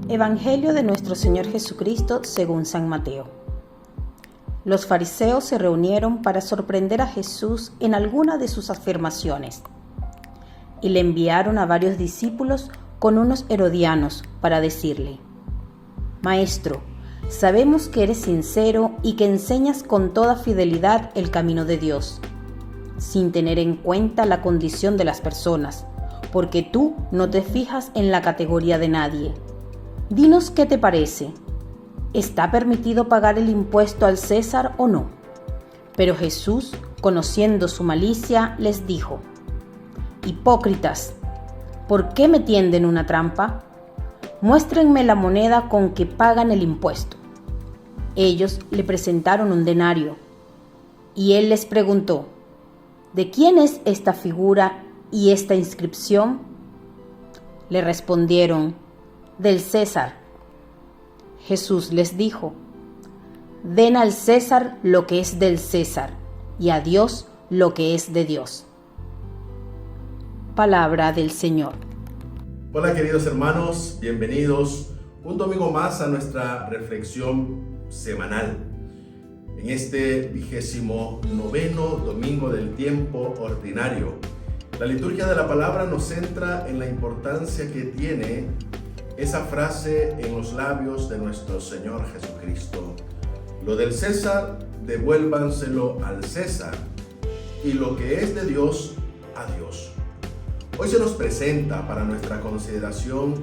Evangelio de nuestro Señor Jesucristo según San Mateo. Los fariseos se reunieron para sorprender a Jesús en alguna de sus afirmaciones y le enviaron a varios discípulos con unos herodianos para decirle: Maestro, sabemos que eres sincero y que enseñas con toda fidelidad el camino de Dios, sin tener en cuenta la condición de las personas, porque tú no te fijas en la categoría de nadie. Dinos qué te parece. ¿Está permitido pagar el impuesto al César o no? Pero Jesús, conociendo su malicia, les dijo: Hipócritas, ¿por qué me tienden una trampa? Muéstrenme la moneda con que pagan el impuesto. Ellos le presentaron un denario, y él les preguntó: ¿de quién es esta figura y esta inscripción? Le respondieron: del César. Jesús les dijo: den al César lo que es del César, y a Dios lo que es de Dios. Palabra del Señor. Hola queridos hermanos, bienvenidos un domingo más a nuestra reflexión semanal. En este 29º domingo del tiempo ordinario, la liturgia de la palabra nos centra en la importancia que tiene esa frase en los labios de nuestro Señor Jesucristo: lo del César, devuélvanselo al César, y lo que es de Dios, a Dios. Hoy se nos presenta para nuestra consideración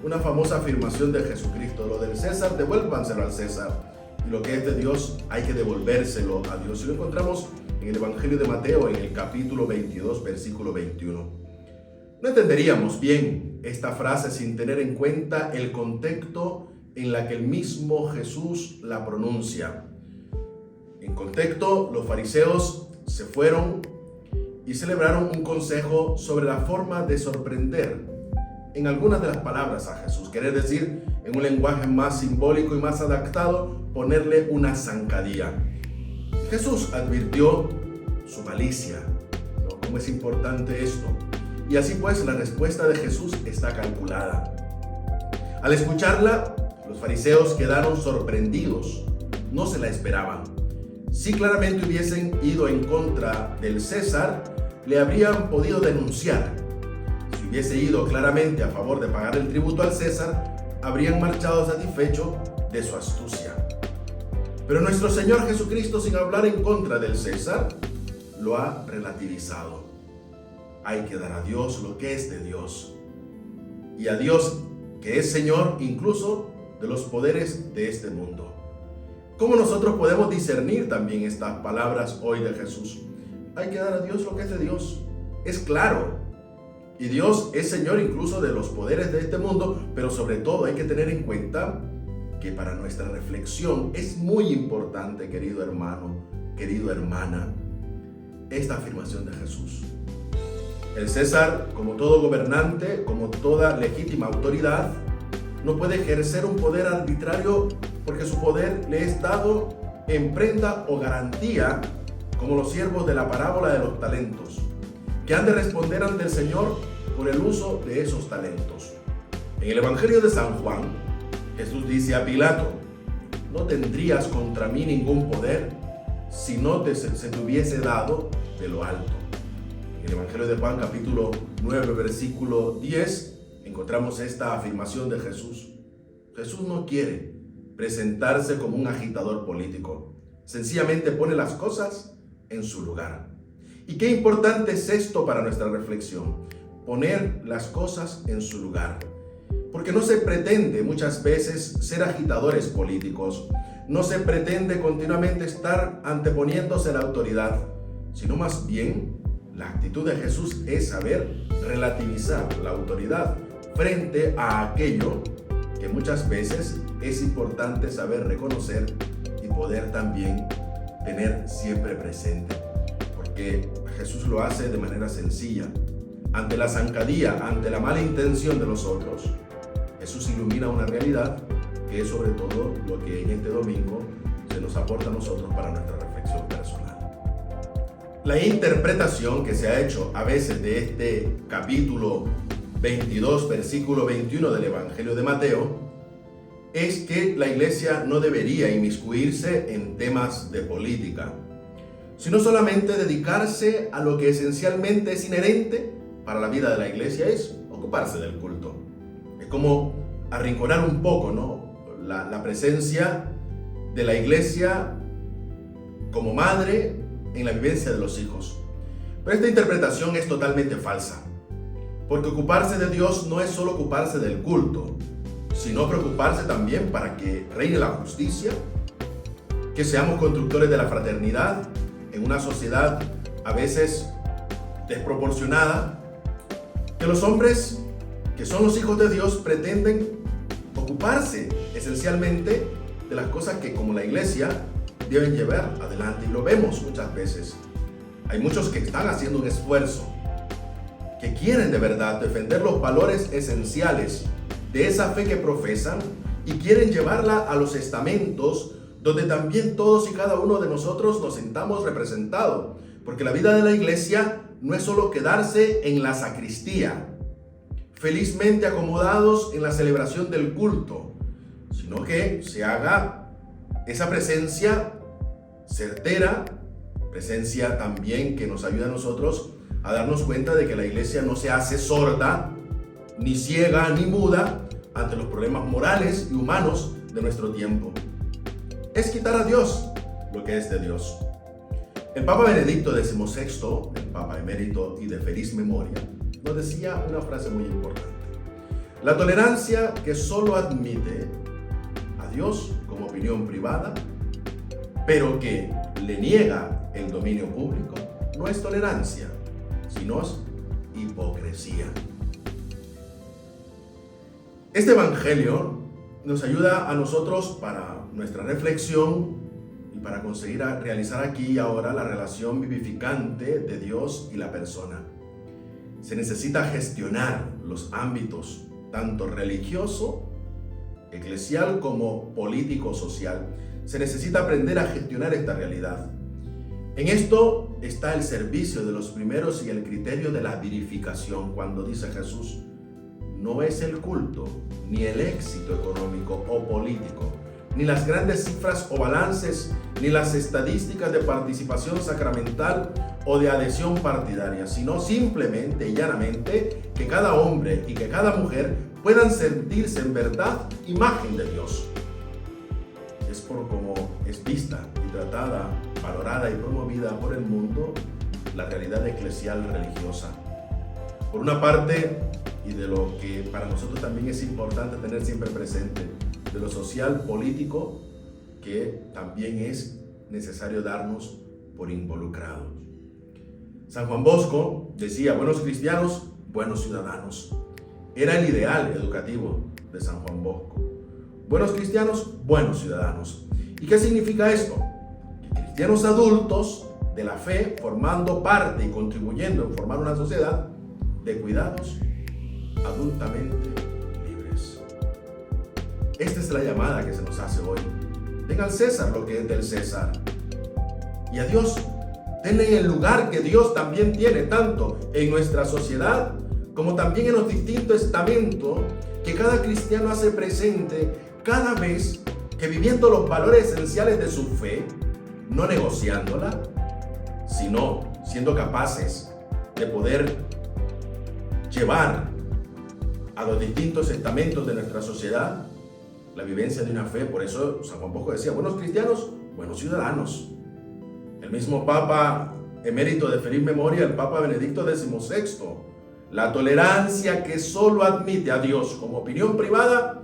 una famosa afirmación de Jesucristo: lo del César, devuélvanselo al César, y lo que es de Dios, hay que devolvérselo a Dios. Y lo encontramos en el Evangelio de Mateo, en el capítulo 22, versículo 21. No entenderíamos bien esta frase sin tener en cuenta el contexto en la que el mismo Jesús la pronuncia. En contexto, los fariseos se fueron y celebraron un consejo sobre la forma de sorprender en algunas de las palabras a Jesús. Querer decir, en un lenguaje más simbólico y más adaptado, ponerle una zancadilla. Jesús advirtió su malicia, ¿no? ¿Cómo es importante esto? Y así pues, la respuesta de Jesús está calculada. Al escucharla, los fariseos quedaron sorprendidos. No se la esperaban. Si claramente hubiesen ido en contra del César, le habrían podido denunciar. Si hubiese ido claramente a favor de pagar el tributo al César, habrían marchado satisfechos de su astucia. Pero nuestro Señor Jesucristo, sin hablar en contra del César, lo ha relativizado. Hay que dar a Dios lo que es de Dios, y a Dios, que es Señor incluso de los poderes de este mundo. ¿Cómo nosotros podemos discernir también estas palabras hoy de Jesús? Hay que dar a Dios lo que es de Dios. Es claro. Y Dios es Señor incluso de los poderes de este mundo, pero sobre todo hay que tener en cuenta que para nuestra reflexión es muy importante, querido hermano, querida hermana, esta afirmación de Jesús. El César, como todo gobernante, como toda legítima autoridad, no puede ejercer un poder arbitrario porque su poder le es dado en prenda o garantía, como los siervos de la parábola de los talentos, que han de responder ante el Señor por el uso de esos talentos. En el Evangelio de San Juan, Jesús dice a Pilato: no tendrías contra mí ningún poder si no se te hubiese dado de lo alto. En el Evangelio de Juan, capítulo 9, versículo 10, encontramos esta afirmación de Jesús. Jesús no quiere presentarse como un agitador político. Sencillamente pone las cosas en su lugar. Y qué importante es esto para nuestra reflexión: poner las cosas en su lugar. Porque no se pretende muchas veces ser agitadores políticos. No se pretende continuamente estar anteponiéndose a la autoridad, sino más bien la actitud de Jesús es saber relativizar la autoridad frente a aquello que muchas veces es importante saber reconocer y poder también tener siempre presente. Porque Jesús lo hace de manera sencilla. Ante la zancadilla, ante la mala intención de los otros, Jesús ilumina una realidad que es sobre todo lo que en este domingo se nos aporta a nosotros para nuestra reflexión personal. La interpretación que se ha hecho a veces de este capítulo 22, versículo 21 del Evangelio de Mateo, es que la iglesia no debería inmiscuirse en temas de política, sino solamente dedicarse a lo que esencialmente es inherente para la vida de la iglesia, es ocuparse del culto. Es como arrinconar un poco, ¿no?, la presencia de la iglesia como madre en la vivencia de los hijos. Pero esta interpretación es totalmente falsa, porque ocuparse de Dios no es solo ocuparse del culto, sino preocuparse también para que reine la justicia, que seamos constructores de la fraternidad en una sociedad a veces desproporcionada, que los hombres que son los hijos de Dios pretenden ocuparse esencialmente de las cosas que como la iglesia deben llevar adelante, y lo vemos muchas veces. Hay muchos que están haciendo un esfuerzo, que quieren de verdad defender los valores esenciales de esa fe que profesan y quieren llevarla a los estamentos donde también todos y cada uno de nosotros nos sintamos representados, porque la vida de la iglesia no es solo quedarse en la sacristía, felizmente acomodados en la celebración del culto, sino que se haga esa presencia certera, presencia también que nos ayuda a nosotros a darnos cuenta de que la iglesia no se hace sorda, ni ciega, ni muda ante los problemas morales y humanos de nuestro tiempo. Es quitar a Dios lo que es de Dios. El Papa Benedicto XVI, el Papa emérito y de feliz memoria, nos decía una frase muy importante: la tolerancia que solo admite a Dios como opinión privada, pero que le niega el dominio público, no es tolerancia, sino es hipocresía. Este evangelio nos ayuda a nosotros para nuestra reflexión y para conseguir realizar aquí y ahora la relación vivificante de Dios y la persona. Se necesita gestionar los ámbitos tanto religioso, eclesial como político-social. Se necesita aprender a gestionar esta realidad. En esto está el servicio de los primeros y el criterio de la vivificación, cuando dice Jesús: no es el culto, ni el éxito económico o político, ni las grandes cifras o balances, ni las estadísticas de participación sacramental o de adhesión partidaria, sino simplemente y llanamente que cada hombre y que cada mujer puedan sentirse en verdad imagen de Dios. Es por cómo es vista y tratada, valorada y promovida por el mundo la realidad eclesial religiosa. Por una parte, y de lo que para nosotros también es importante tener siempre presente, de lo social, político, que también es necesario darnos por involucrados. San Juan Bosco decía: buenos cristianos, buenos ciudadanos. Era el ideal educativo de San Juan Bosco. Buenos cristianos, buenos ciudadanos. ¿Y qué significa esto? Que cristianos adultos de la fe, formando parte y contribuyendo en formar una sociedad de cuidados adultamente libres. Esta es la llamada que se nos hace hoy. Den al César lo que es del César, y a Dios denle el lugar que Dios también tiene, tanto en nuestra sociedad como también en los distintos estamentos que cada cristiano hace presente cada vez que, viviendo los valores esenciales de su fe, no negociándola, sino siendo capaces de poder llevar a los distintos estamentos de nuestra sociedad la vivencia de una fe. Por eso San Juan Bosco decía: buenos cristianos, buenos ciudadanos. El mismo Papa emérito de feliz memoria, el Papa Benedicto XVI: la tolerancia que solo admite a Dios como opinión privada,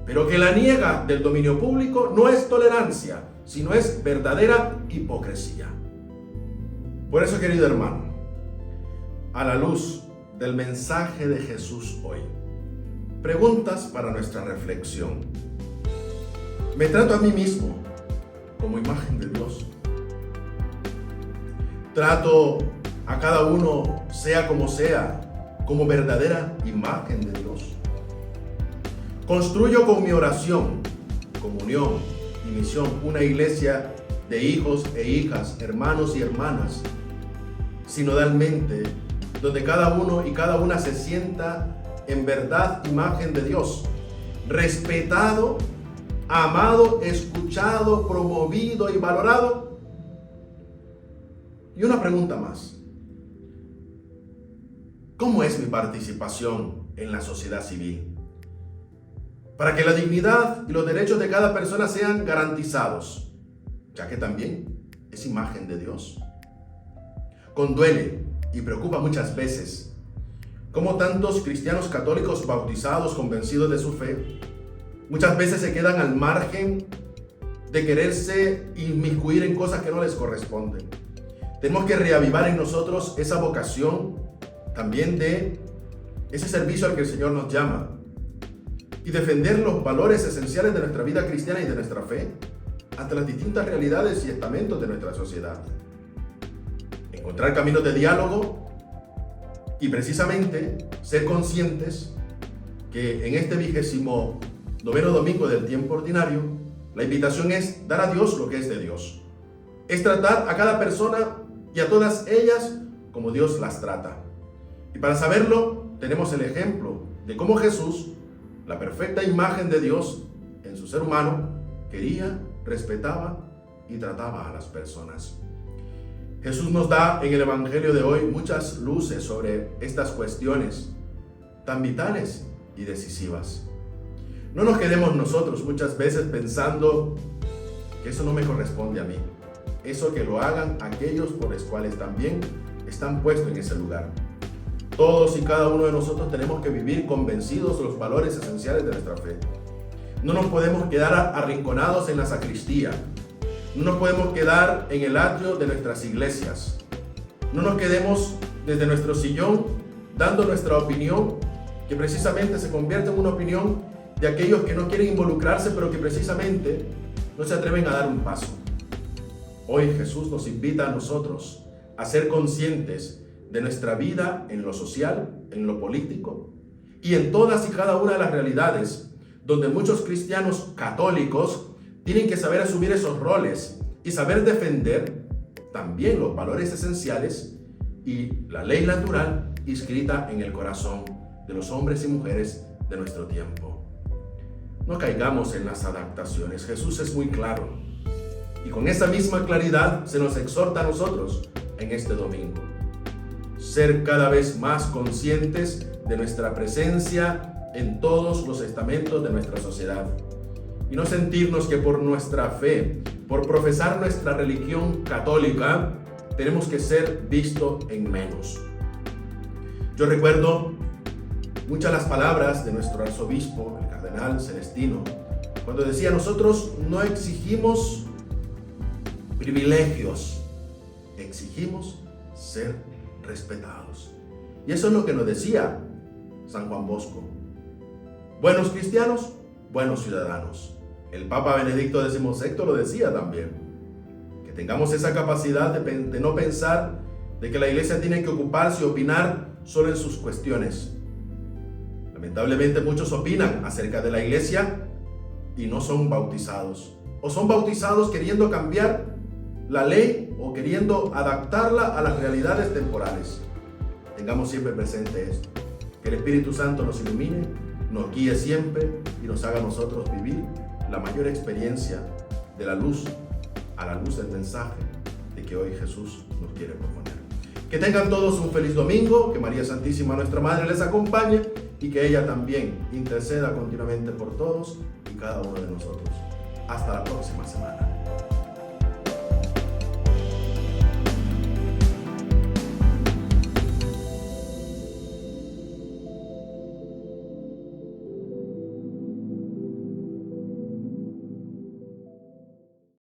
pero que la niega del dominio público, no es tolerancia, sino es verdadera hipocresía. Por eso, querido hermano, a la luz del mensaje de Jesús hoy, preguntas para nuestra reflexión. ¿Me trato a mí mismo como imagen de Dios? ¿Trato a cada uno, sea como sea, como verdadera imagen de Dios? ¿Construyo con mi oración, comunión y misión una iglesia de hijos e hijas, hermanos y hermanas, sinodalmente, donde cada uno y cada una se sienta en verdad imagen de Dios, respetado amado, escuchado, promovido y valorado? Y una pregunta más. ¿Cómo es mi participación en la sociedad civil? Para que la dignidad y los derechos de cada persona sean garantizados, ya que también es imagen de Dios. Conduele y preocupa muchas veces cómo tantos cristianos católicos bautizados, convencidos de su fe, muchas veces se quedan al margen de quererse inmiscuir en cosas que no les corresponden. Tenemos que reavivar en nosotros esa vocación también de ese servicio al que el Señor nos llama y defender los valores esenciales de nuestra vida cristiana y de nuestra fe ante las distintas realidades y estamentos de nuestra sociedad. Encontrar caminos de diálogo y precisamente ser conscientes que en este 29º domingo del tiempo ordinario, la invitación es dar a Dios lo que es de Dios. Es tratar a cada persona y a todas ellas como Dios las trata. Y para saberlo, tenemos el ejemplo de cómo Jesús, la perfecta imagen de Dios en su ser humano, quería, respetaba y trataba a las personas. Jesús nos da en el Evangelio de hoy muchas luces sobre estas cuestiones tan vitales y decisivas. No nos quedemos nosotros muchas veces pensando que eso no me corresponde a mí. Eso que lo hagan aquellos por los cuales también están puestos en ese lugar. Todos y cada uno de nosotros tenemos que vivir convencidos de los valores esenciales de nuestra fe. No nos podemos quedar arrinconados en la sacristía. No nos podemos quedar en el atrio de nuestras iglesias. No nos quedemos desde nuestro sillón dando nuestra opinión, que precisamente se convierte en una opinión de aquellos que no quieren involucrarse, pero que precisamente no se atreven a dar un paso. Hoy Jesús nos invita a nosotros a ser conscientes de nuestra vida en lo social, en lo político y en todas y cada una de las realidades donde muchos cristianos católicos tienen que saber asumir esos roles y saber defender también los valores esenciales y la ley natural inscrita en el corazón de los hombres y mujeres de nuestro tiempo. No caigamos en las adaptaciones. Jesús es muy claro y con esa misma claridad se nos exhorta a nosotros en este domingo. Ser cada vez más conscientes de nuestra presencia en todos los estamentos de nuestra sociedad y no sentirnos que por nuestra fe, por profesar nuestra religión católica, tenemos que ser vistos en menos. Yo recuerdo muchas las palabras de nuestro arzobispo, el cardenal Celestino, cuando decía: nosotros no exigimos privilegios, exigimos ser respetados. Y eso es lo que nos decía San Juan Bosco. Buenos cristianos, buenos ciudadanos. El Papa Benedicto XVI lo decía también. Que tengamos esa capacidad de no pensar de que la iglesia tiene que ocuparse y opinar solo en sus cuestiones. Lamentablemente muchos opinan acerca de la iglesia y no son bautizados. O son bautizados queriendo cambiar la ley o queriendo adaptarla a las realidades temporales. Tengamos siempre presente esto. Que el Espíritu Santo nos ilumine, nos guíe siempre y nos haga a nosotros vivir la mayor experiencia de la luz a la luz del mensaje de que hoy Jesús nos quiere proponer. Que tengan todos un feliz domingo, que María Santísima, nuestra Madre, les acompañe y que ella también interceda continuamente por todos y cada uno de nosotros. Hasta la próxima semana.